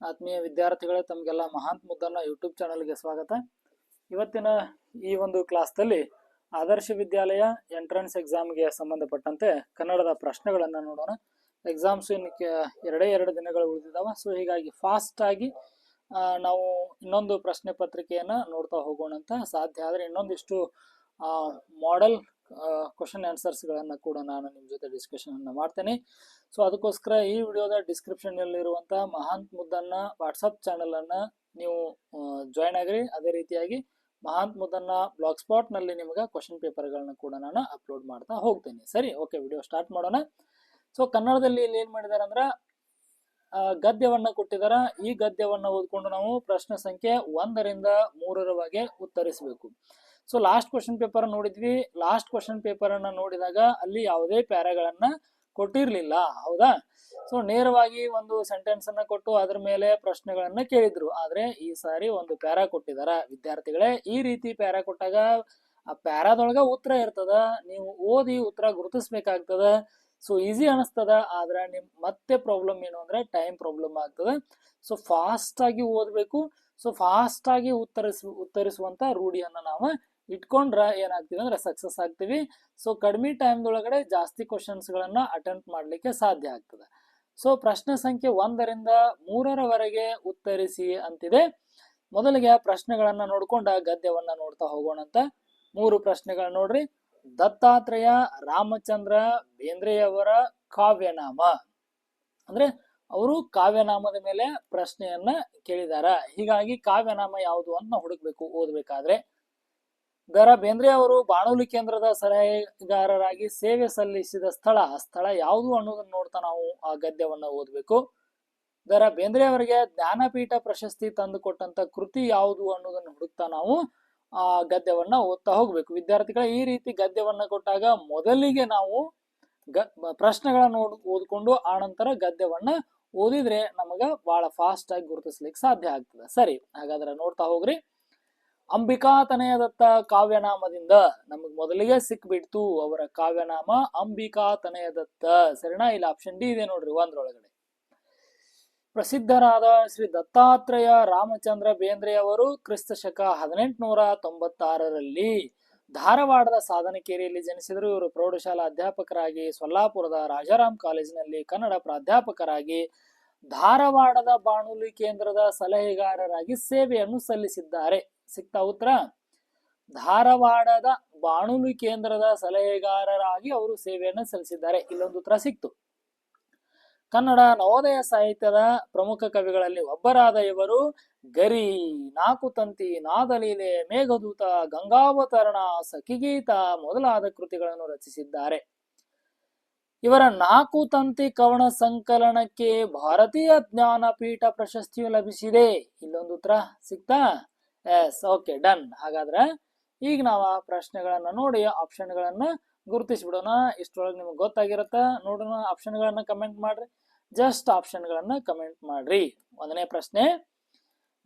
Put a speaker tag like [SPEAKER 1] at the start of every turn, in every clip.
[SPEAKER 1] ಆತ್ಮೀಯ ವಿದ್ಯಾರ್ಥಿಗಳೇ, ತಮಗೆಲ್ಲ ಮಹಾಂತ್ ಮುದ್ದನ್ನ ಯೂಟ್ಯೂಬ್ ಚಾನಲ್ಗೆ ಸ್ವಾಗತ. ಇವತ್ತಿನ ಈ ಒಂದು ಕ್ಲಾಸ್ದಲ್ಲಿ ಆದರ್ಶ ವಿದ್ಯಾಲಯ ಎಂಟ್ರೆನ್ಸ್ ಎಕ್ಸಾಮ್ಗೆ ಸಂಬಂಧಪಟ್ಟಂತೆ ಕನ್ನಡದ ಪ್ರಶ್ನೆಗಳನ್ನು ನೋಡೋಣ. ಎಕ್ಸಾಮ್ಸ್ ಎರಡು ದಿನಗಳು ಉಳಿದಿದ್ದಾವೆ. ಸೊ ಹೀಗಾಗಿ ಫಾಸ್ಟ್ ಆಗಿ ನಾವು ಇನ್ನೊಂದು ಪ್ರಶ್ನೆ ಪತ್ರಿಕೆಯನ್ನ ನೋಡ್ತಾ ಹೋಗೋಣ ಅಂತ. ಸಾಧ್ಯ ಆದರೆ ಇನ್ನೊಂದಿಷ್ಟು ಮಾಡೆಲ್ ಕ್ವಶನ್ ಆನ್ಸರ್ಸ್ಗಳನ್ನು ಕೂಡ ನಾನು ನಿಮ್ಮ ಜೊತೆ ಡಿಸ್ಕಷನ್ ಅನ್ನು ಮಾಡ್ತೇನೆ. ಸೊ ಅದಕ್ಕೋಸ್ಕರ ಈ ವಿಡಿಯೋದ ಡಿಸ್ಕ್ರಿಪ್ಷನ್ ಇರುವಂತಹ ಮಹಾಂತ್ ಮುದ್ದನ್ನ ವಾಟ್ಸಪ್ ಚಾನಲ್ ಅನ್ನ ನೀವು ಜಾಯ್ನ್ ಆಗ್ರಿ. ಅದೇ ರೀತಿಯಾಗಿ ಮಹಾಂತ್ ಮುದ್ದನ್ನ ಬ್ಲಾಗ್ ಸ್ಪಾಟ್ ನಲ್ಲಿ ನಿಮಗೆ ಕ್ವಶನ್ ಪೇಪರ್ಗಳನ್ನ ಕೂಡ ನಾನು ಅಪ್ಲೋಡ್ ಮಾಡ್ತಾ ಹೋಗ್ತೇನೆ. ಸರಿ, ಓಕೆ, ವಿಡಿಯೋ ಸ್ಟಾರ್ಟ್ ಮಾಡೋಣ. ಸೊ ಕನ್ನಡದಲ್ಲಿ ಇಲ್ಲಿ ಏನ್ ಮಾಡಿದಾರೆ ಅಂದ್ರೆ ಗದ್ಯವನ್ನ ಕೊಟ್ಟಿದಾರ. ಈ ಗದ್ಯವನ್ನ ಓದ್ಕೊಂಡು ನಾವು ಪ್ರಶ್ನೆ ಸಂಖ್ಯೆ 1ರಿಂದ 3ರವರೆಗೆ ಉತ್ತರಿಸಬೇಕು. ಸೊ ಲಾಸ್ಟ್ ಕ್ವಶನ್ ಪೇಪರ್ ನೋಡಿದ್ವಿ. ಲಾಸ್ಟ್ ಕ್ವಶನ್ ಪೇಪರ್ ಅನ್ನ ನೋಡಿದಾಗ ಅಲ್ಲಿ ಯಾವುದೇ ಪ್ಯಾರಾಗಳನ್ನ ಕೊಟ್ಟಿರ್ಲಿಲ್ಲ, ಹೌದಾ? ಸೊ ನೇರವಾಗಿ ಒಂದು ಸೆಂಟೆನ್ಸ್ ಅನ್ನ ಕೊಟ್ಟು ಅದ್ರ ಮೇಲೆ ಪ್ರಶ್ನೆಗಳನ್ನ ಕೇಳಿದ್ರು. ಆದ್ರೆ ಈ ಸಾರಿ ಒಂದು ಪ್ಯಾರಾ ಕೊಟ್ಟಿದಾರ ವಿದ್ಯಾರ್ಥಿಗಳೇ. ಈ ರೀತಿ ಪ್ಯಾರಾ ಕೊಟ್ಟಾಗ ಆ ಪ್ಯಾರಾದೊಳಗ ಉತ್ತರ ಇರ್ತದ, ನೀವು ಓದಿ ಉತ್ತರ ಗುರುತಿಸ್ಬೇಕಾಗ್ತದ. ಸೊ ಈಸಿ ಅನಿಸ್ತದ, ಆದ್ರೆ ನಿಮ್ ಮತ್ತೆ ಪ್ರಾಬ್ಲಮ್ ಏನು ಅಂದ್ರೆ ಟೈಮ್ ಪ್ರಾಬ್ಲಮ್ ಆಗ್ತದೆ. ಸೊ ಫಾಸ್ಟ್ ಆಗಿ ಓದ್ಬೇಕು. ಸೊ ಫಾಸ್ಟ್ ಆಗಿ ಉತ್ತರಿಸುವಂತ ರೂಢಿಯನ್ನ ನಾವು ಇಟ್ಕೊಂಡ್ರ ಏನಾಗ್ತೀವಿ ಅಂದ್ರೆ ಸಕ್ಸಸ್ ಆಗ್ತೀವಿ. ಸೊ ಕಡಿಮೆ ಟೈಮ್ದೊಳಗಡೆ ಜಾಸ್ತಿ ಕ್ವಶನ್ಸ್ ಗಳನ್ನ ಅಟೆಂಪ್ಟ್ ಮಾಡ್ಲಿಕ್ಕೆ ಸಾಧ್ಯ ಆಗ್ತದೆ. ಸೊ ಪ್ರಶ್ನೆ ಸಂಖ್ಯೆ 1ರಿಂದ 3ರವರೆಗೆ ಉತ್ತರಿಸಿ ಅಂತಿದೆ. ಮೊದಲಿಗೆ ಪ್ರಶ್ನೆಗಳನ್ನ ನೋಡ್ಕೊಂಡ ಗದ್ಯವನ್ನ ನೋಡ್ತಾ ಹೋಗೋಣ ಅಂತ. 3 ಪ್ರಶ್ನೆಗಳು ನೋಡ್ರಿ. ದತ್ತಾತ್ರೇಯ ರಾಮಚಂದ್ರ ಬೇಂದ್ರೆಯವರ ಕಾವ್ಯನಾಮ ಅಂದ್ರೆ ಅವರು ಕಾವ್ಯನಾಮದ ಮೇಲೆ ಪ್ರಶ್ನೆಯನ್ನ ಕೇಳಿದಾರ. ಹೀಗಾಗಿ ಕಾವ್ಯನಾಮ ಯಾವುದು ಅಂತ ಹುಡುಕ್ಬೇಕು ಓದ್ಬೇಕಾದ್ರೆ. ದ.ರಾ. ಬೇಂದ್ರೆ ಅವರು ಬಾನುಲಿ ಕೇಂದ್ರದ ಸಲಹೆಗಾರರಾಗಿ ಸೇವೆ ಸಲ್ಲಿಸಿದ ಸ್ಥಳ ಯಾವುದು ಅನ್ನೋದನ್ನ ನೋಡ್ತಾ ನಾವು ಆ ಗದ್ಯವನ್ನ ಓದ್ಬೇಕು. ದ.ರಾ. ಬೇಂದ್ರೆ ಅವರಿಗೆ ಜ್ಞಾನಪೀಠ ಪ್ರಶಸ್ತಿ ತಂದು ಕೊಟ್ಟಂತ ಕೃತಿ ಯಾವುದು ಅನ್ನೋದನ್ನ ಹುಡುಕ್ತಾ ನಾವು ಆ ಗದ್ಯವನ್ನ ಓದ್ತಾ ಹೋಗ್ಬೇಕು. ವಿದ್ಯಾರ್ಥಿಗಳ ಈ ರೀತಿ ಗದ್ಯವನ್ನ ಕೊಟ್ಟಾಗ ಮೊದಲಿಗೆ ನಾವು ಪ್ರಶ್ನೆಗಳನ್ನ ಓದ್ಕೊಂಡು ಆನಂತರ ಗದ್ಯವನ್ನ ಓದಿದ್ರೆ ನಮಗ ಬಹಳ ಫಾಸ್ಟ್ ಆಗಿ ಗುರುತಿಸ್ಲಿಕ್ಕೆ ಸಾಧ್ಯ ಆಗ್ತದೆ. ಸರಿ, ಹಾಗಾದ್ರೆ ನೋಡ್ತಾ ಹೋಗ್ರಿ. ಅಂಬಿಕಾ ತನಯದತ್ತ ಕಾವ್ಯನಾಮದಿಂದ ನಮಗ್ ಮೊದಲಿಗೆ ಸಿಕ್ಬಿಡ್ತು ಅವರ ಕಾವ್ಯನಾಮ ಅಂಬಿಕಾ ತನಯದತ್ತ. ಸರಿನಾ? ಇಲ್ಲಿ ಆಪ್ಷನ್ ಡಿ ಇದೆ ನೋಡ್ರಿ 1ರೊಳಗಡೆ. ಪ್ರಸಿದ್ಧರಾದ ಶ್ರೀ ದತ್ತಾತ್ರೇಯ ರಾಮಚಂದ್ರ ಬೇಂದ್ರೆ ಅವರು ಕ್ರಿಸ್ತ ಶಕ 1896ರಲ್ಲಿ ಧಾರವಾಡದ ಸಾಧನಕೇರಿಯಲ್ಲಿ ಜನಿಸಿದರು. ಇವರು ಪ್ರೌಢಶಾಲಾ ಅಧ್ಯಾಪಕರಾಗಿ, ಸೊಲ್ಲಾಪುರದ ರಾಜಾರಾಮ್ ಕಾಲೇಜಿನಲ್ಲಿ ಕನ್ನಡ ಪ್ರಾಧ್ಯಾಪಕರಾಗಿ, ಧಾರವಾಡದ ಬಾನುಲಿ ಕೇಂದ್ರದ ಸಲಹೆಗಾರರಾಗಿ ಸೇವೆಯನ್ನು ಸಲ್ಲಿಸಿದ್ದಾರೆ. ಸಿಕ್ತಾ ಉತ್ತರ? ಧಾರವಾಡದ ಬಾನುಲಿ ಕೇಂದ್ರದ ಸಲಹೆಗಾರರಾಗಿ ಅವರು ಸೇವೆಯನ್ನು ಸಲ್ಲಿಸಿದ್ದಾರೆ. ಇಲ್ಲೊಂದು ಉತ್ತರ ಸಿಕ್ತು. ಕನ್ನಡ ನವೋದಯ ಸಾಹಿತ್ಯದ ಪ್ರಮುಖ ಕವಿಗಳಲ್ಲಿ ಒಬ್ಬರಾದ ಇವರು ಗರಿ, ನಾಕುತಂತಿ, ನಾದಲೀಲೆ, ಮೇಘದೂತ, ಗಂಗಾವತರಣ, ಸಖಿಗೀತ ಮೊದಲಾದ ಕೃತಿಗಳನ್ನು ರಚಿಸಿದ್ದಾರೆ. ಇವರ ನಾಕುತಂತಿ ಕವನ ಸಂಕಲನಕ್ಕೆ ಭಾರತೀಯ ಜ್ಞಾನಪೀಠ ಪ್ರಶಸ್ತಿಯು ಲಭಿಸಿದೆ. ಇಲ್ಲೊಂದು ಉತ್ತರ ಸಿಕ್ತಾ? Yes, okay, done. ಹಾಗಾದ್ರೆ ಈಗ ನಾವು ಆ ಪ್ರಶ್ನೆಗಳನ್ನ ನೋಡಿ ಆಪ್ಷನ್ಗಳನ್ನ ಗುರುತಿಸ್ಬಿಡೋಣ. ಇಷ್ಟೊಳಗೆ ನಿಮ್ಗೆ ಗೊತ್ತಾಗಿರತ್ತ. ನೋಡೋಣ, ಆಪ್ಷನ್ಗಳನ್ನ ಕಮೆಂಟ್ ಮಾಡ್ರಿ. ಜಸ್ಟ್ ಆಪ್ಷನ್ಗಳನ್ನ ಕಮೆಂಟ್ ಮಾಡ್ರಿ. 1ನೇ ಪ್ರಶ್ನೆ,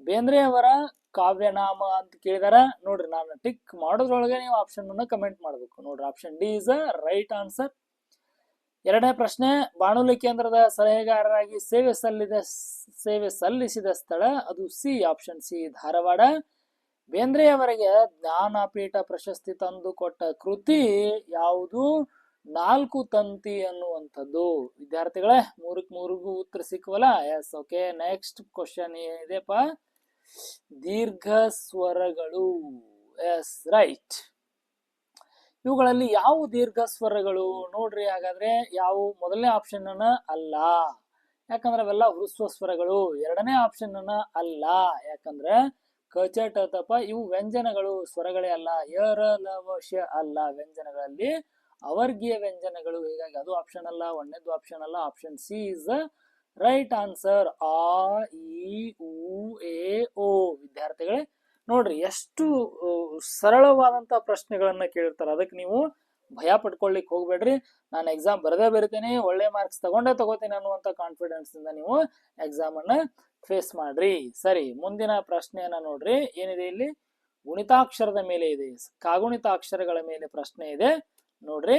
[SPEAKER 1] ಬೇಂದ್ರೆ ಅವರ ಕಾವ್ಯನಾಮ ಅಂತ ಕೇಳಿದಾರ. ನೋಡ್ರಿ, ನಾನು ಟಿಕ್ ಮಾಡೋದ್ರೊಳಗೆ ನೀವು ಆಪ್ಷನ್ ಅನ್ನ ಕಮೆಂಟ್ ಮಾಡ್ಬೇಕು. ನೋಡ್ರಿ, option D is a right answer. 2ನೇ ಪ್ರಶ್ನೆ, ಬಾನುಲಿ ಕೇಂದ್ರದ ಸಲಹೆಗಾರರಾಗಿ ಸೇವೆ ಸಲ್ಲಿಸಿದ ಸ್ಥಳ ಅದು C, option C, Dharwad. Bendre ಅವರಿಗೆ ಜ್ಞಾನಪೀಠ ಪ್ರಶಸ್ತಿ ತಂದು ಕೊಟ್ಟ ಕೃತಿ ಯಾವುದು? ನಾಲ್ಕುತಂತಿ ಅನ್ನುವಂಥದ್ದು. ವಿದ್ಯಾರ್ಥಿಗಳೇ, 3ಗೂ ಉತ್ತರ ಸಿಕ್ಕವಲ್ಲ? Yes, okay. ನೆಕ್ಸ್ಟ್ ಕ್ವಶನ್ ಏನಿದೆಪ್ಪ? ದೀರ್ಘ ಸ್ವರಗಳು. Yes, right. ಇವುಗಳಲ್ಲಿ ಯಾವ ದೀರ್ಘ ಸ್ವರಗಳು ನೋಡ್ರಿ. ಹಾಗಾದ್ರೆ ಯಾವ? ಮೊದಲನೇ ಆಪ್ಷನ್ ಅನ್ನ ಅಲ್ಲ, ಯಾಕಂದ್ರೆ ಅವೆಲ್ಲ ಹ್ರಸ್ವ ಸ್ವರಗಳು. 2ನೇ ಆಪ್ಷನ್ ಅನ್ನ ಅಲ್ಲ, ಯಾಕಂದ್ರೆ ಕಚಟ ತಪ ಇವು ವ್ಯಂಜನಗಳು, ಸ್ವರಗಳೇ ಅಲ್ಲ. ಯ ರ ಲ ವ ಶ ಅಲ್ಲ, ವ್ಯಂಜನಗಳಲ್ಲಿ ಅವರ್ಗೀಯ ವ್ಯಂಜನಗಳು. ಹೀಗಾಗಿ ಅದು ಆಪ್ಷನ್ ಅಲ್ಲ. 1ನೇದು ಆಪ್ಷನ್ ಅಲ್ಲ. Option C is right answer. ಆ, ಇ, ಉ, ಎ, ಓ. ವಿದ್ಯಾರ್ಥಿಗಳೇ ನೋಡ್ರಿ, ಎಷ್ಟು ಸರಳವಾದಂತ ಪ್ರಶ್ನೆಗಳನ್ನ ಕೇಳಿರ್ತಾರ. ಅದಕ್ಕೆ ನೀವು ಭಯ ಪಡ್ಕೊಳ್ಲಿಕ್ಕೆ ಹೋಗ್ಬೇಡ್ರಿ. ನಾನು ಎಕ್ಸಾಮ್ ಬರದೇ ಬರಿತೇನೆ, ಒಳ್ಳೆ ಮಾರ್ಕ್ಸ್ ತಗೋತೀನಿ ಅನ್ನುವಂತ ಕಾನ್ಫಿಡೆನ್ಸ್ ಇಂದ ನೀವು ಎಕ್ಸಾಮ್ ಅನ್ನ ಫೇಸ್ ಮಾಡ್ರಿ. ಸರಿ, ಮುಂದಿನ ಪ್ರಶ್ನೆಯನ್ನ ನೋಡ್ರಿ. ಏನಿದೆ ಇಲ್ಲಿ? ಗುಣಿತಾಕ್ಷರದ ಮೇಲೆ ಇದೆ, ಕಾಗುಣಿತಾಕ್ಷರಗಳ ಮೇಲೆ ಪ್ರಶ್ನೆ ಇದೆ ನೋಡ್ರಿ.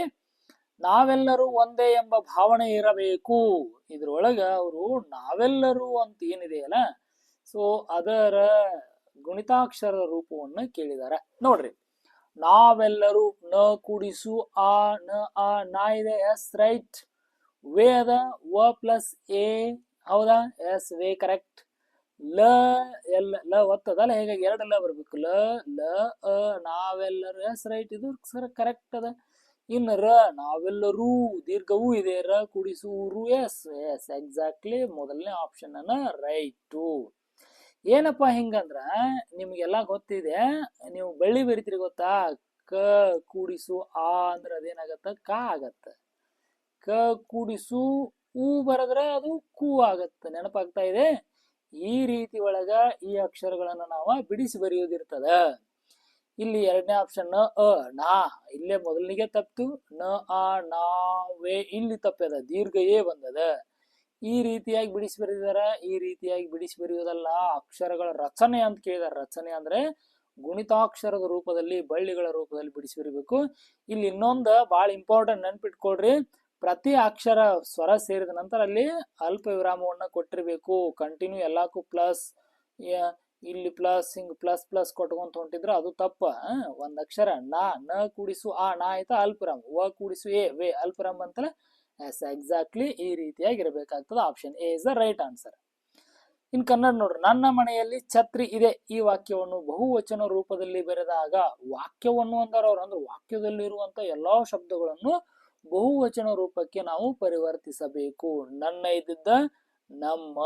[SPEAKER 1] ನಾವೆಲ್ಲರೂ ಒಂದೇ ಎಂಬ ಭಾವನೆ ಇರಬೇಕು. ಇದ್ರೊಳಗ ಅವರು ನಾವೆಲ್ಲರೂ ಅಂತ ಏನಿದೆಯಲ್ಲ, ಸೊ ಅದರ ಗುಣಿತಾಕ್ಷರ ರೂಪವನ್ನ ಕೇಳಿದಾರೆ ನೋಡ್ರಿ. ನಾವೆಲ್ಲರೂ ನ ಕೂಡಿಸು ಆ ನ ಆ ನಾ ಇದೆ ಎಸ್ ರೈಟ್. ವೇ ಅದ ವ ಪ್ಲಸ್ ಎ, ಹೌದಾ? ಎಸ್ ವೇ ಕರೆಕ್ಟ್. ಲ ಎಲ್ಲ ಲ ಒತ್ತದಲ್ಲ, ಹೇಗಾಗಿ ಎರಡು ಲ ಬರ್ಬೇಕು. ಲ ಲ ಅ ನಾವೆಲ್ಲರೂ ಎಸ್ ರೈಟ್, ಇದು ಸರ್ ಕರೆಕ್ಟ್ ಅದ. ಇನ್ನು ರ ನಾವೆಲ್ಲರೂ ದೀರ್ಘವೂ ಇದೆ, ರ ಕೂಡಿಸು ರು, ಎಸ್ ಎಸ್ ಎಕ್ಸಾಕ್ಟ್ಲಿ ಮೊದಲನೇ ಆಪ್ಷನ್ ಅನ್ನ ರೈಟು. ಏನಪ್ಪಾ ಹಿಂಗಂದ್ರ ನಿಮ್ಗೆಲ್ಲಾ ಗೊತ್ತಿದೆ, ನೀವು ಬಳ್ಳಿ ಬರಿತೀರಿ ಗೊತ್ತಾ? ಕ ಕೂಡಿಸು ಆ ಅಂದ್ರೆ ಅದೇನಾಗತ್ತ? ಕ ಆಗತ್ತ. ಕ ಕೂಡಿಸು ಉ ಬರದ್ರೆ ಅದು ಕು ಆಗತ್ತ. ನೆನಪಾಗ್ತಾ ಇದೆ? ಈ ರೀತಿ ಒಳಗ ಈ ಅಕ್ಷರಗಳನ್ನ ನಾವು ಬಿಡಿಸಿ ಬರೆಯೋದಿರ್ತದ. ಇಲ್ಲಿ ಎರಡನೇ ಆಪ್ಷನ್ ಅ ನಾ, ಇಲ್ಲೇ ಮೊದಲನಿಗೆ ತಪ್ಪಿತು. ನ ಆ ನಾ ವೇ ಇಲ್ಲಿ ತಪ್ಪದ, ದೀರ್ಘ ಎ ಬಂದದ. ಈ ರೀತಿಯಾಗಿ ಬಿಡಿಸಿ ಬರೆದಿದಾರ. ಈ ರೀತಿಯಾಗಿ ಬಿಡಿಸಿ ಬರೆಯುವುದಲ್ಲ, ಅಕ್ಷರಗಳ ರಚನೆ ಅಂತ ಕೇಳಿದಾರೆ. ರಚನೆ ಅಂದ್ರೆ ಗುಣಿತಾಕ್ಷರದ ರೂಪದಲ್ಲಿ, ಬಳ್ಳಿಗಳ ರೂಪದಲ್ಲಿ ಬಿಡಿಸಿ ಬರೀಬೇಕು. ಇಲ್ಲಿ ಇನ್ನೊಂದು ಬಹಳ ಇಂಪಾರ್ಟೆಂಟ್ ನೆನ್ಪಿಟ್ಕೊಳ್ರಿ. ಪ್ರತಿ ಅಕ್ಷರ ಸ್ವರ ಸೇರಿದ ನಂತರ ಅಲ್ಲಿ ಅಲ್ಪ ವಿರಾಮವನ್ನ ಕೊಟ್ಟಿರ್ಬೇಕು. ಕಂಟಿನ್ಯೂ ಎಲ್ಲಕ್ಕೂ ಪ್ಲಸ್, ಇಲ್ಲಿ ಪ್ಲಸ್, ಹಿಂಗ್ ಪ್ಲಸ್ ಪ್ಲಸ್ ಕೊಟ್ಕೊಂತ ಹೊಂಟಿದ್ರೆ ಅದು ತಪ್ಪ. ಒಂದ್ ಅಕ್ಷರ ನಾ, ನ ಕೂಡಿಸು ಆ ನಾ ಆಯ್ತಾ ಅಲ್ಪ ವಿರಾಮ, ವ ಕೂಡಿಸು ಎ ವೇ ಅಲ್ಪ ವಿರಾಮ ಅಂತಲ್ಲ. ಎಸ್ ಎಕ್ಸಾಕ್ಟ್ಲಿ ಈ ರೀತಿಯಾಗಿ ಇರಬೇಕಾಗ್ತದೆ. Option A is the right answer. In Kannada ನೋಡ್ರಿ. ನನ್ನ ಮನೆಯಲ್ಲಿ ಛತ್ರಿ ಇದೆ. ಈ ವಾಕ್ಯವನ್ನು ಬಹುವಚನ ರೂಪದಲ್ಲಿ ಬರೆದಾಗ, ವಾಕ್ಯವನ್ನು ಅಂದಾರ ಅವ್ರು, ಅಂದ್ರೆ ವಾಕ್ಯದಲ್ಲಿರುವಂತ ಎಲ್ಲಾ ಶಬ್ದಗಳನ್ನು ಬಹುವಚನ ರೂಪಕ್ಕೆ ನಾವು ಪರಿವರ್ತಿಸಬೇಕು. ನನ್ನ ಇದ್ದಿದ್ದ ನಮ್ಮ,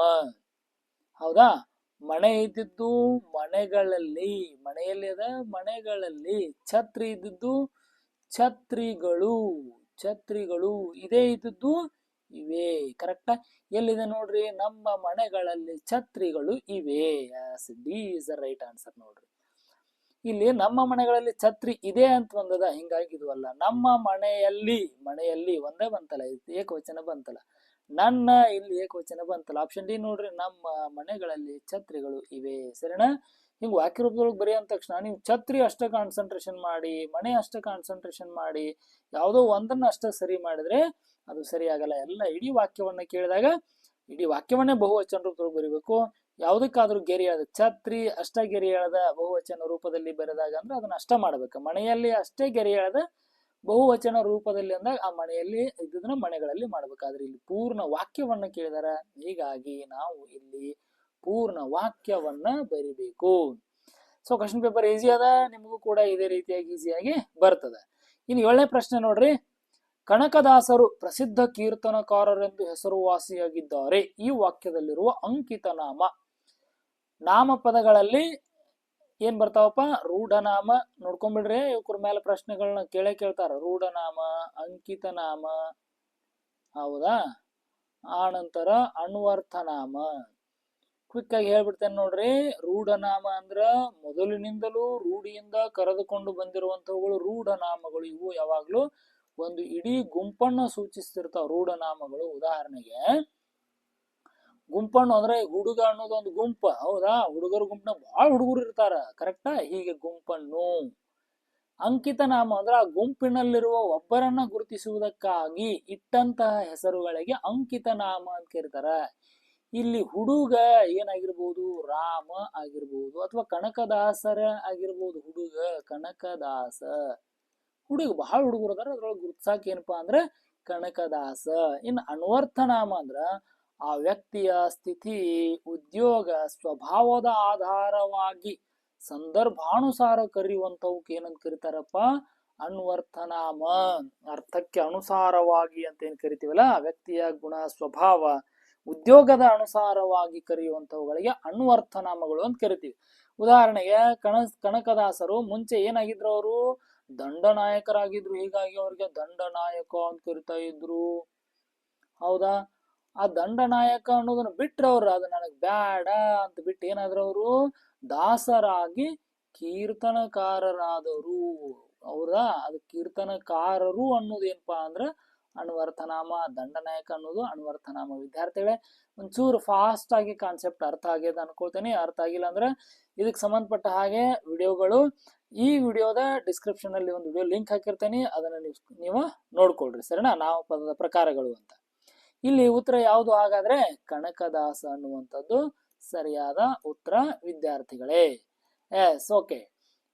[SPEAKER 1] ಹೌದಾ? ಮನೆ ಇದ್ದಿದ್ದು ಮನೆಗಳಲ್ಲಿ, ಮನೆಯಲ್ಲಿ ಅದ ಮನೆಗಳಲ್ಲಿ. ಛತ್ರಿ ಇದ್ದಿದ್ದು ಛತ್ರಿಗಳು, ಛತ್ರಿಗಳು. ಇದೇ ಇದ್ದದ್ದು ಇವೆ. ಕರೆಕ್ಟಾ? ಎಲ್ಲಿದೆ ನೋಡ್ರಿ? ನಮ್ಮ ಮನೆಗಳಲ್ಲಿ ಛತ್ರಿಗಳು ಇವೆ. D is the right answer ನೋಡ್ರಿ. ಇಲ್ಲಿ ನಮ್ಮ ಮನೆಗಳಲ್ಲಿ ಛತ್ರಿ ಇದೆ ಅಂತ ಬಂದದ, ಹಿಂಗಾಗಿ ಇದು ಅಲ್ಲ. ನಮ್ಮ ಮನೆಯಲ್ಲಿ, ಮನೆಯಲ್ಲಿ ಒಂದೇ ಬಂತಲ್ಲ, ಏಕವಚನ ಬಂತಲ್ಲ. ನನ್ನ ಇಲ್ಲಿ ಏಕವಚನ ಬಂತಲ್ಲ. ಆಪ್ಷನ್ ಡಿ ನೋಡ್ರಿ. ನಮ್ಮ ಮನೆಗಳಲ್ಲಿ ಛತ್ರಿಗಳು ಇವೆ. ಸರಿನಾ? ಹಿಂಗ್ ವಾಕ್ಯ ರೂಪದೊಳಗೆ ಬರೀ ಅಂದ ತಕ್ಷಣ ನೀವು ಛತ್ರಿ ಅಷ್ಟ ಕಾನ್ಸಂಟ್ರೇಷನ್ ಮಾಡಿ, ಮನೆ ಅಷ್ಟ ಕಾನ್ಸಂಟ್ರೇಷನ್ ಮಾಡಿ, ಯಾವುದೋ ಒಂದನ್ನ ಅಷ್ಟ ಸರಿ ಮಾಡಿದ್ರೆ ಅದು ಸರಿ ಆಗಲ್ಲ. ಎಲ್ಲ ಇಡೀ ವಾಕ್ಯವನ್ನ ಕೇಳಿದಾಗ ಇಡೀ ವಾಕ್ಯವನ್ನೇ ಬಹುವಚನ ರೂಪದೊಳಗೆ ಬರೀಬೇಕು. ಯಾವುದಕ್ಕಾದ್ರೂ ಗೆರೆ ಎಳೆದ, ಛತ್ರಿ ಅಷ್ಟ ಗೆರೆ ಎಳೆದ ಬಹುವಚನ ರೂಪದಲ್ಲಿ ಬರೆದಾಗ ಅಂದ್ರೆ ಅದನ್ನ ಅಷ್ಟ ಮಾಡ್ಬೇಕು. ಮನೆಯಲ್ಲಿ ಅಷ್ಟೇ ಗೆರೆ ಎಳೆದ ಬಹುವಚನ ರೂಪದಲ್ಲಿ ಅಂದಾಗ ಆ ಮನೆಯಲ್ಲಿ ಇದ್ದದನ್ನ ಮನೆಗಳಲ್ಲಿ ಮಾಡ್ಬೇಕಾದ್ರೆ ಇಲ್ಲಿ ಪೂರ್ಣ ವಾಕ್ಯವನ್ನ ಕೇಳಿದಾರ. ಹೀಗಾಗಿ ನಾವು ಇಲ್ಲಿ ಪೂರ್ಣ ವಾಕ್ಯವನ್ನ ಬರಿಬೇಕು. ಸೊ ಕ್ವಶನ್ ಪೇಪರ್ ಈಸಿ ಅದ, ನಿಮಗೂ ಕೂಡ ಇದೇ ರೀತಿಯಾಗಿ ಈಸಿಯಾಗಿ ಬರ್ತದೆ. ಇನ್ನು 7ನೇ ಪ್ರಶ್ನೆ ನೋಡ್ರಿ. ಕನಕದಾಸರು ಪ್ರಸಿದ್ಧ ಕೀರ್ತನಕಾರರೆಂದು ಹೆಸರುವಾಸಿಯಾಗಿದ್ದಾರೆ. ಈ ವಾಕ್ಯದಲ್ಲಿರುವ ಅಂಕಿತ ನಾಮ. ನಾಮಪದಗಳಲ್ಲಿ ಏನ್ ಬರ್ತಾವಪ್ಪ? ರೂಢನಾಮ. ನೋಡ್ಕೊಂಡ್ಬಿಡ್ರಿ, ಇವ್ರ ಮೇಲೆ ಪ್ರಶ್ನೆಗಳನ್ನ ಕೇಳ್ತಾರ. ರೂಢನಾಮ, ಅಂಕಿತ ನಾಮ, ಹೌದಾ? ಆನಂತರ ಅನ್ವರ್ಥನಾಮ. ಕ್ವಿಕ್ ಆಗಿ ಹೇಳ್ಬಿಡ್ತೇನೆ ನೋಡ್ರಿ. ರೂಢನಾಮ ಅಂದ್ರ ಮೊದಲಿನಿಂದಲೂ ರೂಢಿಯಿಂದ ಕರೆದುಕೊಂಡು ಬಂದಿರುವಂತವುಗಳು ರೂಢನಾಮಗಳು. ಇವು ಯಾವಾಗ್ಲೂ ಒಂದು ಇಡೀ ಗುಂಪನ್ನ ಸೂಚಿಸ್ತಿರ್ತಾವ ರೂಢನಾಮಗಳು. ಉದಾಹರಣೆಗೆ ಗುಂಪನ್ನು ಅಂದ್ರೆ ಹುಡುಗ ಅನ್ನೋದು ಒಂದು ಗುಂಪ, ಹೌದಾ? ಹುಡುಗರ ಗುಂಪನ ಬಹಳ ಹುಡುಗರು ಇರ್ತಾರ, ಕರೆಕ್ಟಾ? ಹೀಗೆ ಗುಂಪನ್ನು. ಅಂಕಿತ ನಾಮ ಅಂದ್ರೆ ಆ ಗುಂಪಿನಲ್ಲಿರುವ ಒಬ್ಬರನ್ನ ಗುರುತಿಸುವುದಕ್ಕಾಗಿ ಇಟ್ಟಂತಹ ಹೆಸರುಗಳಿಗೆ ಅಂಕಿತ ನಾಮ ಅಂತ ಕರೀತಾರ. ಇಲ್ಲಿ ಹುಡುಗ ಏನಾಗಿರ್ಬೋದು? ರಾಮ ಆಗಿರ್ಬೋದು, ಅಥವಾ ಕನಕದಾಸರ ಆಗಿರ್ಬೋದು. ಹುಡುಗ ಕನಕದಾಸ, ಹುಡುಗ ಬಹಳ ಹುಡುಗರು ಅದಾರ, ಅದ್ರೊಳಗೆ ಗುರುತಿಸಾಕ ಏನಪ್ಪಾ ಅಂದ್ರೆ ಕನಕದಾಸ. ಇನ್ನು ಅನ್ವರ್ಥನಾಮ ಅಂದ್ರ ಆ ವ್ಯಕ್ತಿಯ ಸ್ಥಿತಿ, ಉದ್ಯೋಗ, ಸ್ವಭಾವದ ಆಧಾರವಾಗಿ ಸಂದರ್ಭಾನುಸಾರ ಕರೆಯುವಂತವಕ್ಕೆ ಏನಂತ ಕರೀತಾರಪ್ಪ? ಅನ್ವರ್ಥನಾಮ. ಅರ್ಥಕ್ಕೆ ಅನುಸಾರವಾಗಿ ಅಂತ ಏನ್ ಕರಿತೀವಲ್ಲ, ವ್ಯಕ್ತಿಯ ಗುಣ, ಸ್ವಭಾವ, ಉದ್ಯೋಗದ ಅನುಸಾರವಾಗಿ ಕರೆಯುವಂತವುಗಳಿಗೆ ಅನ್ವರ್ಥನಾಮಗಳು ಅಂತ ಕರಿತೀವಿ. ಉದಾಹರಣೆಗೆ ಕನಕದಾಸರು ಮುಂಚೆ ಏನಾಗಿದ್ರು? ಅವರು ದಂಡನಾಯಕರಾಗಿದ್ರು. ಹೀಗಾಗಿ ಅವ್ರಿಗೆ ದಂಡನಾಯಕ ಅಂತ ಕರಿತಾ ಇದ್ರು, ಹೌದಾ? ಆ ದಂಡನಾಯಕ ಅನ್ನೋದನ್ನ ಬಿಟ್ರೆ ಅವ್ರು ಅದು ನನಗ್ ಬ್ಯಾಡ ಅಂತ ಬಿಟ್ಟು ಏನಾದ್ರು ಅವರು ದಾಸರಾಗಿ ಕೀರ್ತನಕಾರರಾದರು. ಹೌದಾ? ಅದು ಕೀರ್ತನಕಾರರು ಅನ್ನೋದು ಏನಪ್ಪಾ ಅಂದ್ರ ಅನ್ವರ್ಥನಾಮ, ದಂಡನಾಯಕ ಅನ್ನೋದು ಅನ್ವರ್ಥನಾಮ. ವಿದ್ಯಾರ್ಥಿಗಳೇ ಒಂಚೂರು ಫಾಸ್ಟ್ ಆಗಿ ಕಾನ್ಸೆಪ್ಟ್ ಅರ್ಥ ಆಗ್ಯದ ಅನ್ಕೊಳ್ತೇನೆ. ಅರ್ಥ ಆಗಿಲ್ಲ ಅಂದ್ರೆ ಇದಕ್ಕೆ ಸಂಬಂಧಪಟ್ಟ ಹಾಗೆ ವಿಡಿಯೋಗಳು ಈ ವಿಡಿಯೋದ ಡಿಸ್ಕ್ರಿಪ್ಷನ್ ಅಲ್ಲಿ ಒಂದು ವಿಡಿಯೋ ಲಿಂಕ್ ಹಾಕಿರ್ತೇನೆ, ಅದನ್ನ ನೀವು ನೋಡ್ಕೊಳ್ರಿ ಸರಿನಾ. ನಾಮಪದದ ಪ್ರಕಾರಗಳು ಅಂತ. ಇಲ್ಲಿ ಉತ್ತರ ಯಾವುದು ಹಾಗಾದ್ರೆ ಕನಕದಾಸ ಅನ್ನುವಂಥದ್ದು ಸರಿಯಾದ ಉತ್ತರ ವಿದ್ಯಾರ್ಥಿಗಳೇ. Yes, okay.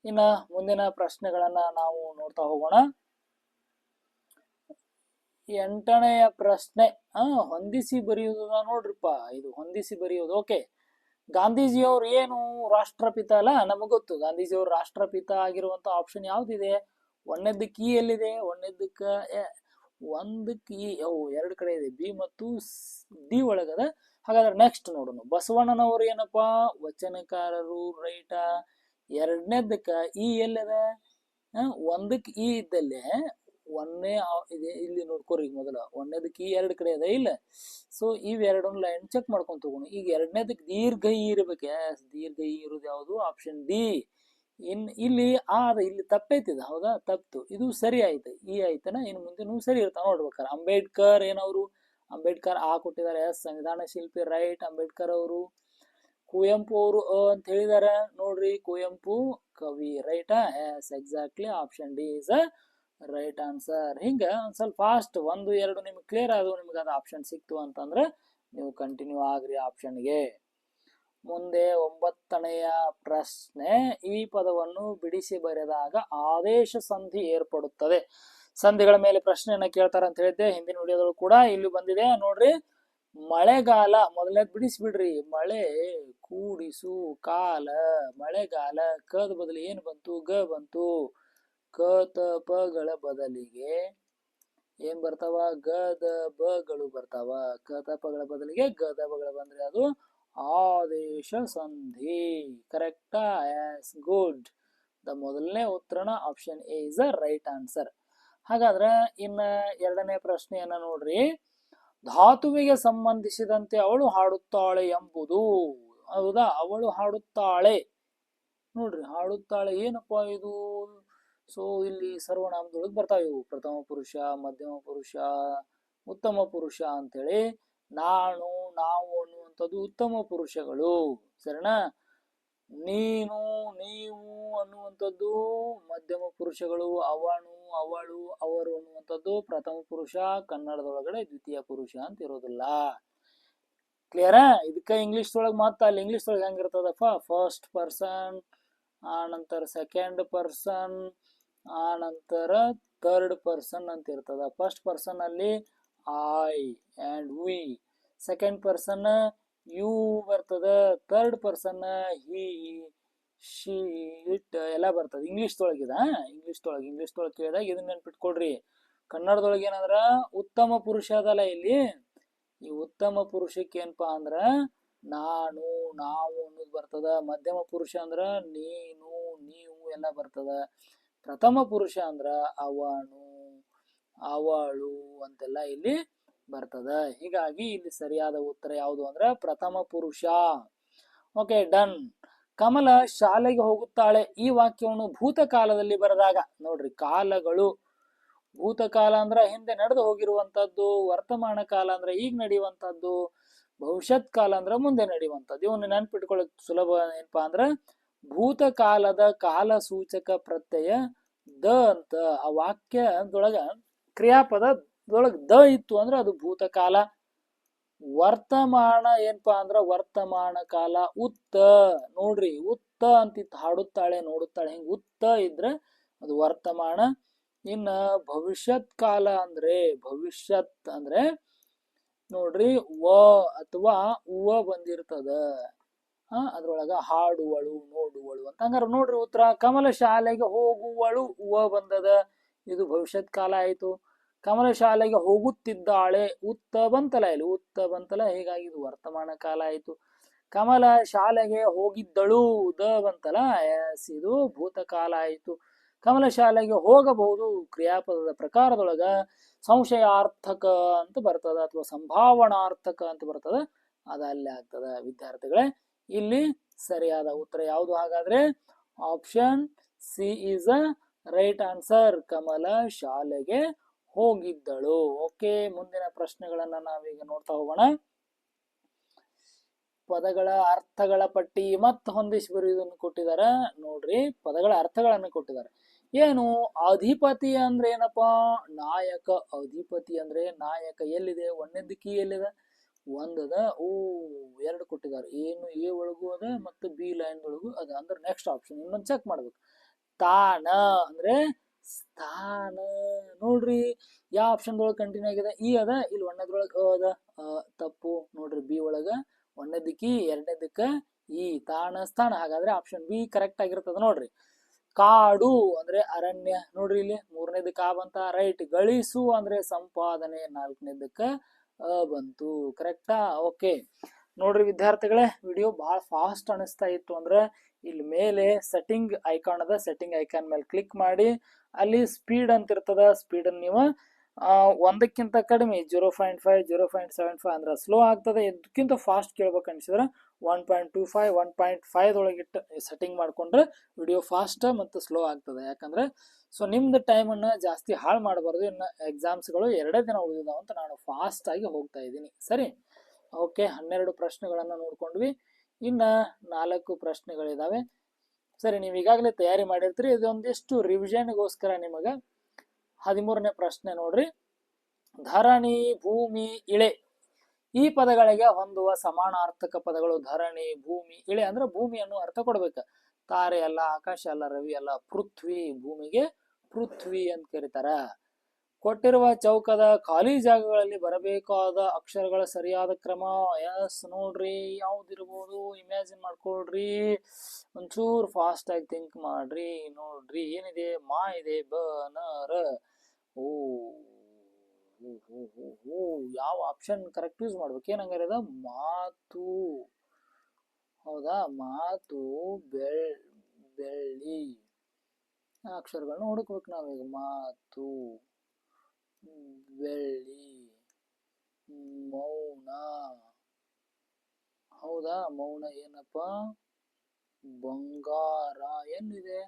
[SPEAKER 1] ಇನ್ನ ಮುಂದಿನ ಪ್ರಶ್ನೆಗಳನ್ನ ನಾವು ನೋಡ್ತಾ ಹೋಗೋಣ. 8ನೆಯ ಪ್ರಶ್ನೆ ಹೊಂದಿಸಿ ಬರೆಯುವುದು ನೋಡ್ರಿಪ್ಪ, ಇದು ಹೊಂದಿಸಿ ಬರೆಯುವುದು. ಓಕೆ, ಗಾಂಧೀಜಿಯವ್ರು ಏನು ರಾಷ್ಟ್ರಪಿತ ಅಲ್ಲ, ನಮಗ್ ಗೊತ್ತು ಗಾಂಧೀಜಿಯವ್ರು ರಾಷ್ಟ್ರಪಿತ ಆಗಿರುವಂತ ಆಪ್ಷನ್ ಯಾವ್ದಿದೆ? ಒಂದನೇದಕ್ಕೆ ಇ ಎಲ್ಲಿದೆ? ಒಂದಕ್ಕೆ ಇ ಎರಡು ಕಡೆ ಇದೆ, ಬಿ ಮತ್ತು ಡಿ ಒಳಗದ. ಹಾಗಾದ್ರೆ ನೆಕ್ಸ್ಟ್ ನೋಡೋಣ. ಬಸವಣ್ಣನವರು ಏನಪ್ಪಾ ವಚನಕಾರರು, ರೈಟ. ಎರಡನೇದಕ್ಕ ಇ ಎಲ್ಲದ? ಒಂದಕ್ಕೆ ಇ ಇದ್ದಲ್ಲೇ ಒಂದೇ ಇದೆ, ಇಲ್ಲಿ ನೋಡ್ಕೋರಿ. ಮೊದಲ ಒಂದನೇದಕ್ಕೆ ಈ ಎರಡು ಕಡೆ ಅದ ಇಲ್ಲ, ಸೊ ಇವೆರಡನ್ನ ಲೈನ್ ಚೆಕ್ ಮಾಡ್ಕೊಂತ ಹೋಗೋಣ. ಈಗ ಎರಡನೇದಕ್ಕೆ ದೀರ್ಘ ಇ ಇರ್ಬೇಕು. ದೀರ್ಘ ಇ ಇರೋದು ಯಾವುದು? Option D. ಇಲ್ಲಿ ಅದ ಇಲ್ಲಿ ತಪ್ಪೈತಿದ, ಹೌದಾ? ತಪ್ತು. ಇದು ಸರಿ ಆಯ್ತು, ಈ ಆಯ್ತನ. ಇನ್ನು ಮುಂದೆ ಸರಿ ಇರ್ತಾವ ನೋಡ್ಬೇಕಾರ. ಅಂಬೇಡ್ಕರ್ ಏನವರು? ಅಂಬೇಡ್ಕರ್ ಕೊಟ್ಟಿದ್ದಾರೆ. ಸಂವಿಧಾನ ಶಿಲ್ಪಿ, ರೈಟ್. ಅಂಬೇಡ್ಕರ್ ಅವರು. ಕುವೆಂಪು ಅವರು ಅಂತ ಹೇಳಿದಾರ ನೋಡ್ರಿ. ಕುವೆಂಪು ಕವಿ, ರೈಟಾ? Yes, exactly. Option D is right answer. ಹಿಂಗ ಒಂದ್ ಸ್ವಲ್ಪ ಫಾಸ್ಟ್ 1, 2 ನಿಮ್ಗೆ ಕ್ಲಿಯರ್ ಆದವು, ನಿಮ್ಗೆ ಅದು ಆಪ್ಷನ್ ಸಿಕ್ತು ಅಂತಂದ್ರೆ ನೀವು ಕಂಟಿನ್ಯೂ ಆಗ್ರಿ ಆಪ್ಷನ್ಗೆ. ಮುಂದೆ 9ನೆಯ ಪ್ರಶ್ನೆ. ಈ ಪದವನ್ನು ಬಿಡಿಸಿ ಬರೆದಾಗ ಆದೇಶ ಸಂಧಿ ಏರ್ಪಡುತ್ತದೆ. ಸಂಧಿಗಳ ಮೇಲೆ ಪ್ರಶ್ನೆಯನ್ನ ಕೇಳ್ತಾರ ಅಂತ ಹೇಳಿದ್ದೆ ಹಿಂದಿನ ವಿಡಿಯೋದಲ್ಲೂ ಕೂಡ. ಇಲ್ಲಿ ಬಂದಿದೆ ನೋಡ್ರಿ. ಮಳೆಗಾಲ ಮೊದಲನೇದ್ ಬಿಡಿಸ್ಬಿಡ್ರಿ. ಮಳೆ ಕೂಡಿಸು ಕಾಲ, ಮಳೆಗಾಲ. ಕದ ಬದಲು ಏನ್ ಬಂತು? ಗ ಬಂತು. ಕ ತ ಪಗಳ ಬದಲಿಗೆ ಏನ್ ಬರ್ತಾವ? ಗದ ಬಗಳು ಬರ್ತಾವ. ಕ ತ ಪಗಳ ಬದಲಿಗೆ ಗದ ಬಗಳು ಬಂದ್ರೆ ಅದು ಆದೇಶ ಸಂಧಿ. ಕರೆಕ್ಟಾ? S, good. ದ ಮೊದಲನೇ ಉತ್ತರನ option A is the right answer. ಹಾಗಾದ್ರೆ ಇನ್ನ 2ನೇ ಪ್ರಶ್ನೆಯನ್ನ ನೋಡ್ರಿ. ಧಾತುವಿಗೆ ಸಂಬಂಧಿಸಿದಂತೆ ಅವಳು ಹಾಡುತ್ತಾಳೆ ಎಂಬುದು, ಹೌದಾ? ಅವಳು ಹಾಡುತ್ತಾಳೆ ನೋಡ್ರಿ. ಹಾಡುತ್ತಾಳೆ ಏನಪ್ಪಾ ಇದು? ಸೊ ಇಲ್ಲಿ ಸರ್ವನಾಮದೊಳಗೆ ಬರ್ತಾವ ಇವು. ಪ್ರಥಮ ಪುರುಷ, ಮಧ್ಯಮ ಪುರುಷ, ಉತ್ತಮ ಪುರುಷ ಅಂತೇಳಿ. ನಾನು, ನಾವು ಅನ್ನುವಂಥದ್ದು ಉತ್ತಮ ಪುರುಷಗಳು, ಸರಿನಾ? ನೀನು, ನೀವು ಅನ್ನುವಂಥದ್ದು ಮಧ್ಯಮ ಪುರುಷಗಳು. ಅವನು, ಅವಳು, ಅವರು ಅನ್ನುವಂಥದ್ದು ಪ್ರಥಮ ಪುರುಷ. ಕನ್ನಡದೊಳಗಡೆ ದ್ವಿತೀಯ ಪುರುಷ ಅಂತ ಇರೋದಿಲ್ಲ. ಕ್ಲಿಯರಾ? ಇದಕ್ಕ ಇಂಗ್ಲಿಷ್ ಒಳಗೆ ಮಾತ್ರ. ಅಲ್ಲಿ ಇಂಗ್ಲಿಷ್ ಒಳಗೆ ಹೆಂಗಿರ್ತದಪ್ಪ? ಫಸ್ಟ್ ಪರ್ಸನ್, ಆನಂತರ ಸೆಕೆಂಡ್ ಪರ್ಸನ್, ಆನಂತರ ಥರ್ಡ್ ಪರ್ಸನ್ ಅಂತ ಇರ್ತದ. ಫಸ್ಟ್ ಪರ್ಸನ್ ಅಲ್ಲಿ I and we, second person you ಬರ್ತದ, third person he, she, it ಎಲ್ಲ ಬರ್ತದ. ಇಂಗ್ಲಿಷ್ ತೊಳಗಿದ. ಇಂಗ್ಲಿಷ್ ತೊಳಗೆ ಕೇಳಿದಾಗ ಇದನ್ನ ನೆನ್ಪಿಟ್ಕೊಡ್ರಿ. ಕನ್ನಡದೊಳಗೆ ಏನಂದ್ರ ಉತ್ತಮ ಪುರುಷ ಅದಲ್ಲ ಇಲ್ಲಿ. ಈ ಉತ್ತಮ ಪುರುಷಕ್ಕೆ ಏನಪ್ಪಾ ಅಂದ್ರ ನಾನು, ನಾವು ಅನ್ನೋದು ಬರ್ತದ. ಮಧ್ಯಮ ಪುರುಷ ಅಂದ್ರ ನೀನು, ನೀವು ಎಲ್ಲ ಬರ್ತದ. ಪ್ರಥಮ ಪುರುಷ ಅಂದ್ರ ಅವನು, ಅವಳು ಅಂತೆಲ್ಲ ಇಲ್ಲಿ ಬರ್ತದ. ಹೀಗಾಗಿ ಇಲ್ಲಿ ಸರಿಯಾದ ಉತ್ತರ ಯಾವುದು ಅಂದ್ರೆ ಪ್ರಥಮ ಪುರುಷ. Okay, done. ಕಮಲ ಶಾಲೆಗೆ ಹೋಗುತ್ತಾಳೆ. ಈ ವಾಕ್ಯವನ್ನು ಭೂತಕಾಲದಲ್ಲಿ ಬರೆದಾಗ ನೋಡ್ರಿ. ಕಾಲಗಳು ಭೂತಕಾಲ ಅಂದ್ರ ಹಿಂದೆ ನಡೆದು ಹೋಗಿರುವಂತದ್ದು, ವರ್ತಮಾನ ಕಾಲ ಅಂದ್ರೆ ಈಗ ನಡೆಯುವಂತದ್ದು, ಭವಿಷ್ಯತ್ ಕಾಲ ಅಂದ್ರ ಮುಂದೆ ನಡೆಯುವಂತದ್ದು. ಇವನ್ನ ನೆನ್ಪಿಟ್ಕೊಳ್ಳಕ್ ಸುಲಭ. ಏನಪ್ಪಾ ಅಂದ್ರ ಭೂತಕಾಲದ ಕಾಲ ಸೂಚಕ ಪ್ರತ್ಯಯ ದ ಅಂತ. ಆ ವಾಕ್ಯದೊಳಗ ಕ್ರಿಯಾಪದದೊಳಗ ದ ಇತ್ತು ಅಂದ್ರೆ ಅದು ಭೂತಕಾಲ. ವರ್ತಮಾನ ಏನಪ್ಪಾ ಅಂದ್ರ ವರ್ತಮಾನ ಕಾಲ. ಉತ್ತ ನೋಡ್ರಿ, ಉತ್ತ ಅಂತಿತ್ತು. ಹಾಡುತ್ತಾಳೆ, ನೋಡುತ್ತಾಳೆ, ಹಿಂಗ ಉತ್ತ ಇದ್ರೆ ಅದು ವರ್ತಮಾನ. ಇನ್ನ ಭವಿಷ್ಯತ್ ಕಾಲ ಅಂದ್ರೆ, ಭವಿಷ್ಯತ್ ಅಂದ್ರೆ ನೋಡ್ರಿ ವ ಅಥವಾ ಉವ ಬಂದಿರ್ತದ. ಅದ್ರೊಳಗ ಹಾಡುವಳು, ನೋಡುವಳು ಅಂತ. ಹಂಗಾರ ನೋಡ್ರಿ ಉತ್ತರ ಕಮಲ ಶಾಲೆಗೆ ಹೋಗುವಳು ಉವ ಬಂದದ, ಇದು ಭವಿಷ್ಯತ್ ಕಾಲ ಆಯ್ತು. ಕಮಲ ಶಾಲೆಗೆ ಹೋಗುತ್ತಿದ್ದಾಳೆ, ಉತ್ತ ಬಂತಲ್ಲ ಇಲ್ಲಿ, ಉತ್ತ ಬಂತಲ್ಲ, ಹೀಗಾಗಿ ಇದು ವರ್ತಮಾನ ಕಾಲ ಆಯ್ತು. ಕಮಲ ಶಾಲೆಗೆ ಹೋಗಿದ್ದಳು, ದ ಬಂತಲ್ಲ, ಎಸ್, ಇದು ಭೂತಕಾಲ ಆಯ್ತು. ಕಮಲ ಶಾಲೆಗೆ ಹೋಗಬಹುದು ಕ್ರಿಯಾಪದದ ಪ್ರಕಾರದೊಳಗ ಸಂಶಯಾರ್ಥಕ ಅಂತ ಬರ್ತದ ಅಥವಾ ಸಂಭಾವನಾರ್ಥಕ ಅಂತ ಬರ್ತದ, ಅದಲ್ಲಿ ಆಗ್ತದ. ವಿದ್ಯಾರ್ಥಿಗಳೇ, ಇಲ್ಲಿ ಸರಿಯಾದ ಉತ್ತರ ಯಾವುದು ಹಾಗಾದ್ರೆ? Option C is a right answer. Kamala ಶಾಲೆಗೆ ಹೋಗಿದ್ದಳು. ಓಕೆ, ಮುಂದಿನ ಪ್ರಶ್ನೆಗಳನ್ನ ನಾವೀಗ ನೋಡ್ತಾ ಹೋಗೋಣ. ಪದಗಳ ಅರ್ಥಗಳ ಪಟ್ಟಿ ಮತ್ತು ಹೊಂದಿಸಿ ಬರೆಯುವುದನ್ನು ಕೊಟ್ಟಿದ್ದಾರೆ ನೋಡ್ರಿ. ಪದಗಳ ಅರ್ಥಗಳನ್ನು ಕೊಟ್ಟಿದ್ದಾರೆ. ಏನು ಅಧಿಪತಿ ಅಂದ್ರೆ ಏನಪ್ಪಾ? ನಾಯಕ. ಅಧಿಪತಿ ಅಂದ್ರೆ ನಾಯಕ. ಎಲ್ಲಿದೆ? ಒಂದನೇ ಕೀ ಎಲ್ಲಿದೆ? ಒಂದದ. ಎರಡು ಕೊಟ್ಟಿದ್ದಾರೆ. ಏನು ಎ ಒಳಗೂ ಅದ ಮತ್ತು ಬಿ ಲೈನ್ ಒಳಗೂ ಅದ. ಅಂದ್ರೆ ನೆಕ್ಸ್ಟ್ ಆಪ್ಷನ್ ಇನ್ನೊಂದು ಚೆಕ್ ಮಾಡ್ಬೇಕು. ತಾನ ಅಂದ್ರೆ ಸ್ಥಾನ. ನೋಡ್ರಿ ಯಾವ ಆಪ್ಷನ್ ಒಳಗೆ ಕಂಟಿನ್ಯೂ ಆಗಿದೆ? ಇ ಅದ. ಇಲ್ಲಿ ಒಂದನೇದ್ರೊಳಗೆ ಅದ. ತಪ್ಪು ನೋಡ್ರಿ. ಬಿ ಒಳಗ ಒಂದನೇದಕ್ಕಿ, ಎರಡನೇದಕ್ಕ ಈ ತಾಣ ಸ್ಥಾನ. ಹಾಗಾದ್ರೆ ಆಪ್ಷನ್ ಬಿ ಕರೆಕ್ಟ್ ಆಗಿರ್ತದ ನೋಡ್ರಿ. ಕಾಡು ಅಂದ್ರೆ ಅರಣ್ಯ. ನೋಡ್ರಿ ಇಲ್ಲಿ ಮೂರನೇದಕ್ಕ ಆ ಬಂತ. ರೈಟ್. ಗಳಿಸು ಅಂದ್ರೆ ಸಂಪಾದನೆ. ನಾಲ್ಕನೇದಕ್ಕ ಬಂತು. ಕರೆಕ್ಟಾ? ಓಕೆ ನೋಡ್ರಿ ವಿದ್ಯಾರ್ಥಿಗಳೇ, ವಿಡಿಯೋ ಬಹಳ ಫಾಸ್ಟ್ ಅನಿಸ್ತಾ ಇತ್ತು ಅಂದ್ರೆ ಇಲ್ಲಿ ಮೇಲೆ ಸೆಟ್ಟಿಂಗ್ ಐಕಾನ್ ಅದ. ಸೆಟ್ಟಿಂಗ್ ಐಕಾನ್ ಮೇಲೆ ಕ್ಲಿಕ್ ಮಾಡಿ ಅಲ್ಲಿ ಸ್ಪೀಡ್ ಅಂತ ಇರ್ತದ. ಸ್ಪೀಡ್ ಅನ್ನು ನೀವು ಒಂದಕ್ಕಿಂತ ಕಡಿಮೆ 0.5 0.75 ಅಂದ್ರೆ ಸ್ಲೋ ಆಗ್ತದೆ. ಇದಕ್ಕಿಂತ ಫಾಸ್ಟ್ ಕೇಳ್ಬೇಕು ಅನ್ಸಿದ್ರೆ 1.25 1.5 ಒಳಗಿಟ್ಟು ಸೆಟ್ಟಿಂಗ್ ಮಾಡ್ಕೊಂಡ್ರೆ ವಿಡಿಯೋ ಫಾಸ್ಟ್ ಮತ್ತು ಸ್ಲೋ ಆಗ್ತದೆ. ಯಾಕಂದ್ರೆ ಸೊ ನಿಮ್ದು ಟೈಮನ್ನು ಜಾಸ್ತಿ ಹಾಳು ಮಾಡಬಾರ್ದು. ಇನ್ನು ಎಕ್ಸಾಮ್ಸ್ಗಳು 2 ದಿನ ಉಳಿದಿದ್ದಾವೆ ಅಂತ ನಾನು ಫಾಸ್ಟ್ ಆಗಿ ಹೋಗ್ತಾ ಇದ್ದೀನಿ. ಸರಿ, ಓಕೆ. 12 ಪ್ರಶ್ನೆಗಳನ್ನು ನೋಡ್ಕೊಂಡ್ವಿ. ಇನ್ನು 4 ಪ್ರಶ್ನೆಗಳಿದಾವೆ. ಸರಿ, ನೀವು ಈಗಾಗಲೇ ತಯಾರಿ ಮಾಡಿರ್ತೀರಿ. ಇದೊಂದಿಷ್ಟು ರಿವಿಷನ್ಗೋಸ್ಕರ ನಿಮಗೆ 13ನೇ ಪ್ರಶ್ನೆ ನೋಡ್ರಿ. ಧರಣಿ, ಭೂಮಿ, ಇಳೆ ಈ ಪದಗಳಿಗೆ ಹೊಂದುವ ಸಮಾನಾರ್ಥಕ ಪದಗಳು. ಧರಣಿ, ಭೂಮಿ, ಇಳೆ ಅಂದ್ರೆ ಭೂಮಿಯನ್ನು ಅರ್ಥ ಕೊಡ್ಬೇಕ. ತಾರೆ ಅಲ್ಲ, ಆಕಾಶ ಅಲ್ಲ, ರವಿ ಅಲ್ಲ, ಪೃಥ್ವಿ. ಭೂಮಿಗೆ ಪೃಥ್ವಿ ಅಂತ ಕರೀತಾರ. ಕೊಟ್ಟಿರುವ ಚೌಕದ ಖಾಲಿ ಜಾಗಗಳಲ್ಲಿ ಬರಬೇಕಾದ ಅಕ್ಷರಗಳ ಸರಿಯಾದ ಕ್ರಮ. ಎಸ್ ನೋಡ್ರಿ, ಯಾವ್ದಿರ್ಬೋದು ಇಮ್ಯಾಜಿನ್ ಮಾಡ್ಕೊಳ್ರಿ. ಒಂಚೂರು ಫಾಸ್ಟ್ ಆಗಿ ಥಿಂಕ್ ಮಾಡ್ರಿ. ನೋಡ್ರಿ ಏನಿದೆ? ಮಾ ಇದೆ, ಬ ನ ರ. ಓ ಯಾವ ಆಪ್ಷನ್ ಕರೆಕ್ಟ್ ಯೂಸ್ ಮಾಡ್ಬೇಕು? ಏನಂಗಾರೆ ಅದ? ಮಾತು. ಹೌದಾ? ಮಾತು, ಬೆಳ್ಳಿ. ಅಕ್ಷರಗಳನ್ನ ಹುಡುಕ್ಬೇಕು ನಾವೀಗ. ಮಾತು, ಬೆಳ್ಳಿ, ಮೌನ. ಹೌದಾ? ಮೌನ ಏನಪ್ಪ? ಬಂಗಾರ. ಏನಿದೆ?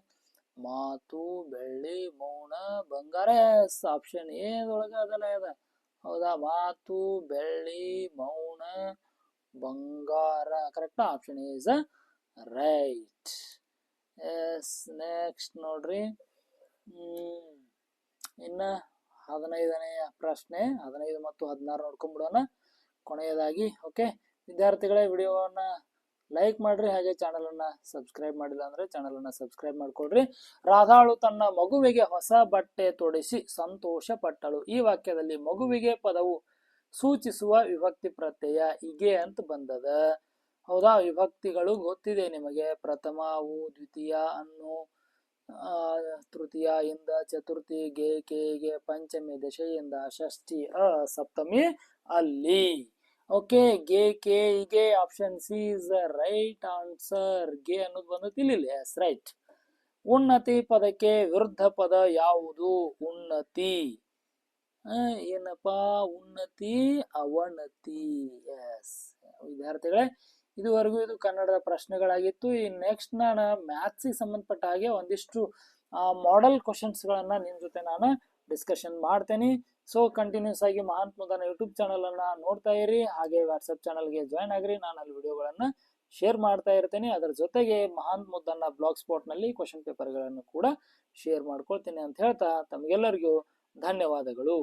[SPEAKER 1] ಮಾತು, ಬೆಳ್ಳಿ, ಮೌನ, ಬಂಗಾರ. ಎಸ್, ಆಪ್ಷನ್ ಏದೊಳಗ ಅದಲ್ಲ ಅದ. ಹೌದಾ? ಮಾತು, ಬೆಳ್ಳಿ, ಮೌನ, ಬಂಗಾರ. Correct. Option is right. Yes, next ನೋಡ್ರಿ. ಇನ್ನ 15ನೇ ಪ್ರಶ್ನೆ. 15 ಮತ್ತು 16 ನೋಡ್ಕೊಂಡ್ಬಿಡೋಣ ಕೊನೆಯದಾಗಿ. ಓಕೆ ವಿದ್ಯಾರ್ಥಿಗಳೇ, ವಿಡಿಯೋವನ್ನ ಲೈಕ್ ಮಾಡ್ರಿ. ಹಾಗೆ ಚಾನಲ್ ಅನ್ನ ಸಬ್ಸ್ಕ್ರೈಬ್ ಮಾಡಿಲ್ಲ ಅಂದ್ರೆ ಚಾನಲ್ ಅನ್ನ ಸಬ್ಸ್ಕ್ರೈಬ್ ಮಾಡ್ಕೊಳ್ರಿ. ರಾಧಾಳು ತನ್ನ ಮಗುವಿಗೆ ಹೊಸ ಬಟ್ಟೆ ತೊಡಿಸಿ ಸಂತೋಷ ಪಟ್ಟಳು. ಈ ವಾಕ್ಯದಲ್ಲಿ ಮಗುವಿಗೆ ಪದವು ಸೂಚಿಸುವ ವಿಭಕ್ತಿ ಪ್ರತ್ಯಯ ಇಗೆ ಅಂತ ಬಂದದ. ಹೌದಾ? ವಿಭಕ್ತಿಗಳು ಗೊತ್ತಿದೆ ನಿಮಗೆ. ಪ್ರಥಮವು, ದ್ವಿತೀಯ ಅನ್ನು, ತೃತೀಯ ಇಂದ, ಚತುರ್ಥಿ ಗೆ, ಕೆ, ಪಂಚಮಿ ದಶೆಯಿಂದ, ಷಷ್ಠಿ ಸಪ್ತಮಿ ಅಲ್ಲಿ. ಓಕೆ, ಗೆ, ಕೆ, ಗೆ. Option C is the right answer. ಗೆ ಅನ್ನೋದು ಬಂದತಿ ಇಲ್ಲಿ. Yes, right. ಉನ್ನತಿ ಪದಕ್ಕೆ ವಿರುದ್ಧ ಪದ ಯಾವುದು? ಉನ್ನತಿ. ಏನಪ್ಪಾ? ಉನ್ನತಿ, ಅವನತಿ. ಎಸ್ ವಿದ್ಯಾರ್ಥಿಗಳೇ, ಇದುವರೆಗೂ ಇದು ಕನ್ನಡದ ಪ್ರಶ್ನೆಗಳಾಗಿತ್ತು. ಈ ನೆಕ್ಸ್ಟ್ ನಾನು ಮ್ಯಾಥ್ಸಿಗೆ ಸಂಬಂಧಪಟ್ಟ ಹಾಗೆ ಒಂದಿಷ್ಟು ಮಾಡೆಲ್ ಕ್ವಶನ್ಸ್ ಗಳನ್ನ ನಿಮ್ ಜೊತೆ ನಾನು ಡಿಸ್ಕಷನ್ ಮಾಡ್ತೇನೆ. ಸೊ ಕಂಟಿನ್ಯೂಸ್ ಆಗಿ ಮಹಾಂತ್ ಮುದ್ದಾನ ಯೂಟ್ಯೂಬ್ ಚಾನಲ್ ಅನ್ನ ನೋಡ್ತಾ ಇರಿ. ಹಾಗೆ ವಾಟ್ಸ್ಆಪ್ ಚಾನಲ್ಗೆ ಜಾಯ್ನ್ ಆಗ್ರಿ. ನಾನು ಅಲ್ಲಿ ವಿಡಿಯೋಗಳನ್ನ ಶೇರ್ ಮಾಡ್ತಾ ಇರ್ತೇನೆ. ಅದರ ಜೊತೆಗೆ ಮಹಾಂತ್ ಮುದ್ದನ್ನ ಬ್ಲಾಗ್ ಸ್ಪಾಟ್ ನಲ್ಲಿ ಕ್ವಶನ್ ಪೇಪರ್ ಗಳನ್ನು ಕೂಡ ಶೇರ್ ಮಾಡ್ಕೊಳ್ತೀನಿ ಅಂತ ಹೇಳ್ತಾ ತಮಗೆಲ್ಲರಿಗೂ ಧನ್ಯವಾದಗಳು.